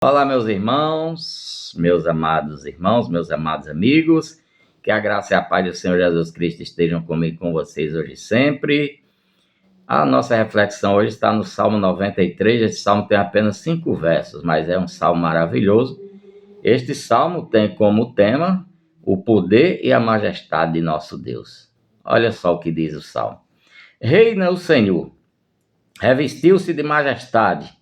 Olá, meus amados irmãos, meus amados amigos, que a graça e a paz do Senhor Jesus Cristo estejam comigo e com vocês hoje e sempre. A nossa reflexão hoje está no Salmo 93. Este salmo tem apenas 5 versos, mas é um salmo maravilhoso. Este salmo tem como tema o poder e a majestade de nosso Deus. Olha só o que diz o salmo. Reina o Senhor, revestiu-se de majestade.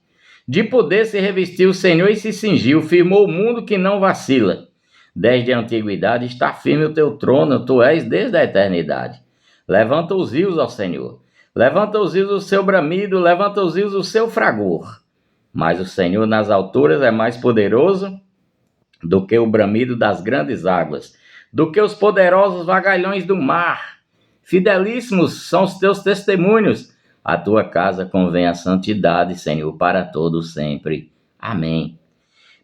De poder se revestiu o Senhor e se cingiu, firmou o mundo que não vacila. Desde a antiguidade está firme o teu trono, tu és desde a eternidade. Levanta os rios, ó Senhor. Levanta os rios o seu bramido, levanta os rios o seu fragor. Mas o Senhor nas alturas é mais poderoso do que o bramido das grandes águas, do que os poderosos vagalhões do mar. Fidelíssimos são os teus testemunhos. A tua casa convém a santidade, Senhor, para todos sempre. Amém.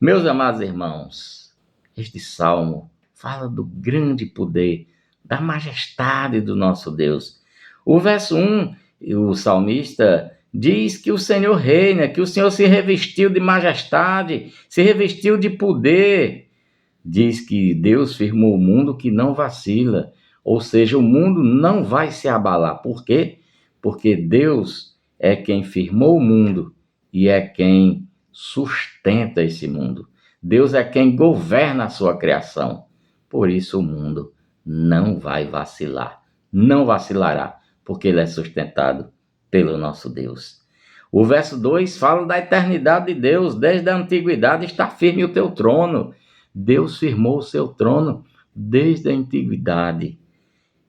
Meus amados irmãos, este salmo fala do grande poder, da majestade do nosso Deus. O verso 1, o salmista diz que o Senhor reina, que o Senhor se revestiu de majestade, se revestiu de poder. Diz que Deus firmou o mundo que não vacila, ou seja, o mundo não vai se abalar. Por quê? Porque Deus é quem firmou o mundo e é quem sustenta esse mundo. Deus é quem governa a sua criação. Por isso o mundo não vai vacilar, não vacilará, porque ele é sustentado pelo nosso Deus. O verso 2 fala da eternidade de Deus. Desde a antiguidade está firme o teu trono. Deus firmou o seu trono desde a antiguidade.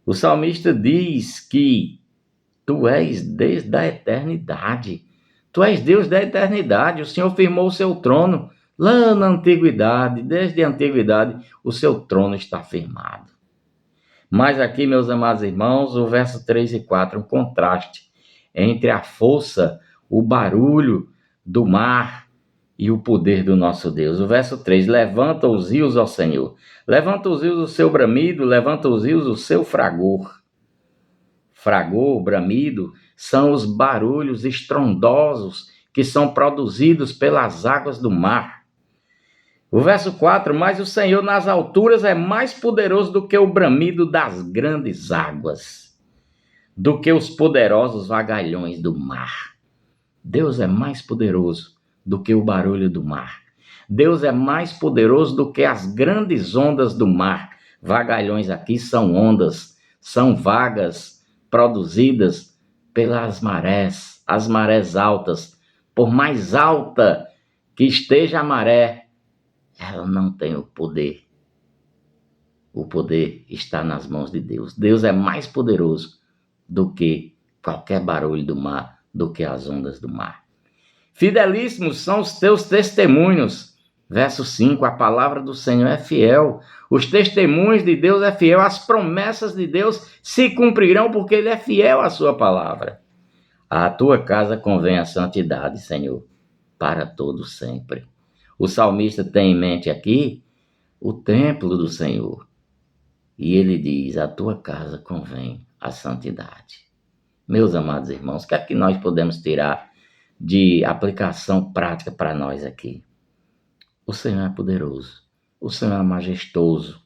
O salmista diz que tu és desde a eternidade. Tu és Deus da eternidade. O Senhor firmou o seu trono lá na antiguidade. Desde a antiguidade, o seu trono está firmado. Mas aqui, meus amados irmãos, o verso 3 e 4, um contraste entre a força, o barulho do mar e o poder do nosso Deus. O verso 3, levanta os rios, ó Senhor. Levanta os rios o seu bramido, levanta os rios o seu fragor. Fragor, bramido, são os barulhos estrondosos que são produzidos pelas águas do mar. O verso 4, mas o Senhor nas alturas é mais poderoso do que o bramido das grandes águas, do que os poderosos vagalhões do mar. Deus é mais poderoso do que o barulho do mar. Deus é mais poderoso do que as grandes ondas do mar. Vagalhões aqui são ondas, são vagas produzidas pelas marés, as marés altas. Por mais alta que esteja a maré, ela não tem o poder. O poder está nas mãos de Deus. Deus é mais poderoso do que qualquer barulho do mar, do que as ondas do mar. Fidelíssimos são os teus testemunhos. Verso 5, a palavra do Senhor é fiel. Os testemunhos de Deus é fiel. As promessas de Deus se cumprirão porque Ele é fiel à sua palavra. À tua casa convém a santidade, Senhor, para todo sempre. O salmista tem em mente aqui o templo do Senhor. E ele diz, à tua casa convém a santidade. Meus amados irmãos, o que é que nós podemos tirar de aplicação prática para nós aqui? O Senhor é poderoso, o Senhor é majestoso,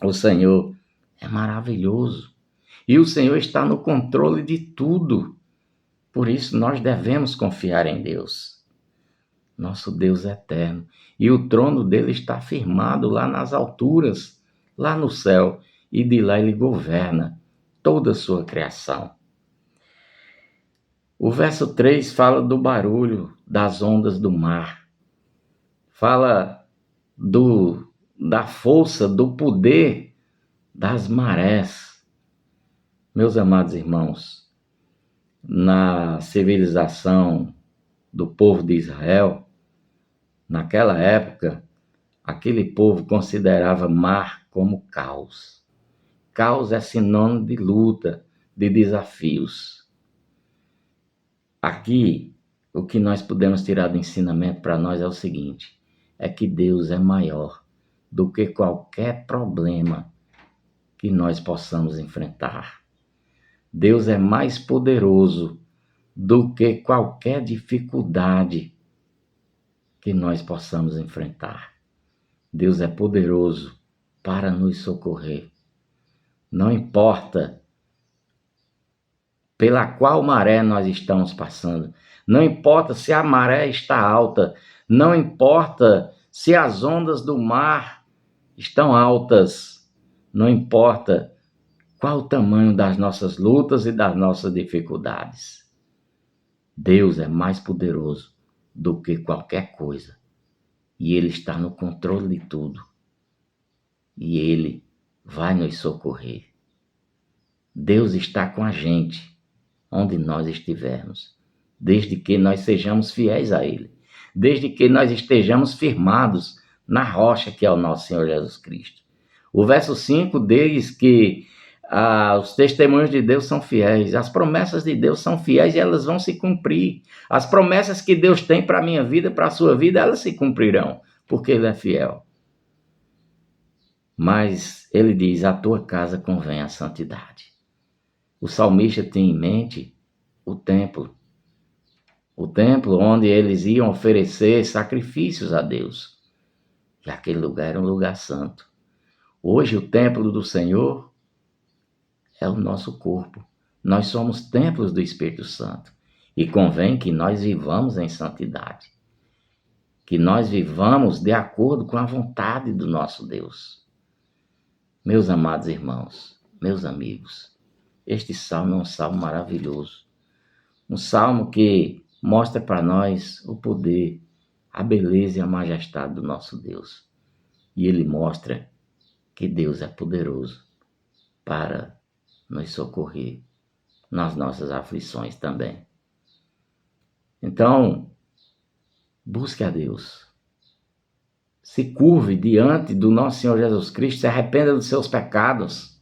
o Senhor é maravilhoso e o Senhor está no controle de tudo. Por isso nós devemos confiar em Deus. Nosso Deus é eterno e o trono dele está firmado lá nas alturas, lá no céu, e de lá ele governa toda a sua criação. O verso 3 fala do barulho das ondas do mar. Fala da força, do poder das marés. Meus amados irmãos, na civilização do povo de Israel, naquela época, aquele povo considerava mar como caos. Caos é sinônimo de luta, de desafios. Aqui, o que nós podemos tirar de ensinamento para nós é o seguinte, é que Deus é maior do que qualquer problema que nós possamos enfrentar. Deus é mais poderoso do que qualquer dificuldade que nós possamos enfrentar. Deus é poderoso para nos socorrer. Não importa pela qual maré nós estamos passando, não importa se a maré está alta, não importa se as ondas do mar estão altas, não importa qual o tamanho das nossas lutas e das nossas dificuldades. Deus é mais poderoso do que qualquer coisa. E Ele está no controle de tudo. E Ele vai nos socorrer. Deus está com a gente, onde nós estivermos, desde que nós sejamos fiéis a Ele, desde que nós estejamos firmados na rocha que é o nosso Senhor Jesus Cristo. O verso 5 diz que os testemunhos de Deus são fiéis, as promessas de Deus são fiéis e elas vão se cumprir. As promessas que Deus tem para a minha vida, para a sua vida, elas se cumprirão, porque Ele é fiel. Mas Ele diz, a tua casa convém a santidade. O salmista tem em mente o templo onde eles iam oferecer sacrifícios a Deus. E aquele lugar era um lugar santo. Hoje o templo do Senhor é o nosso corpo. Nós somos templos do Espírito Santo. E convém que nós vivamos em santidade. Que nós vivamos de acordo com a vontade do nosso Deus. Meus amados irmãos, meus amigos, este salmo é um salmo maravilhoso. Um salmo que mostra para nós o poder, a beleza e a majestade do nosso Deus. E ele mostra que Deus é poderoso para nos socorrer nas nossas aflições também. Então, busque a Deus. Se curve diante do nosso Senhor Jesus Cristo, se arrependa dos seus pecados.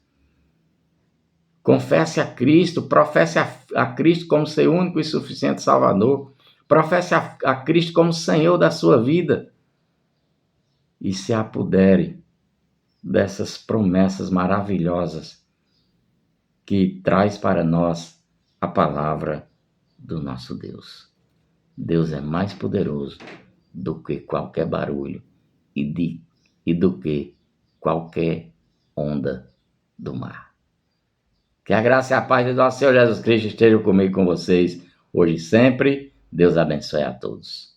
Confesse a Cristo, professe a Cristo como seu único e suficiente Salvador. Professe a Cristo como Senhor da sua vida. E se apodere dessas promessas maravilhosas que traz para nós a palavra do nosso Deus. Deus é mais poderoso do que qualquer barulho e do que qualquer onda do mar. Que a graça e a paz do nosso Senhor Jesus Cristo estejam comigo e com vocês, hoje e sempre. Deus abençoe a todos.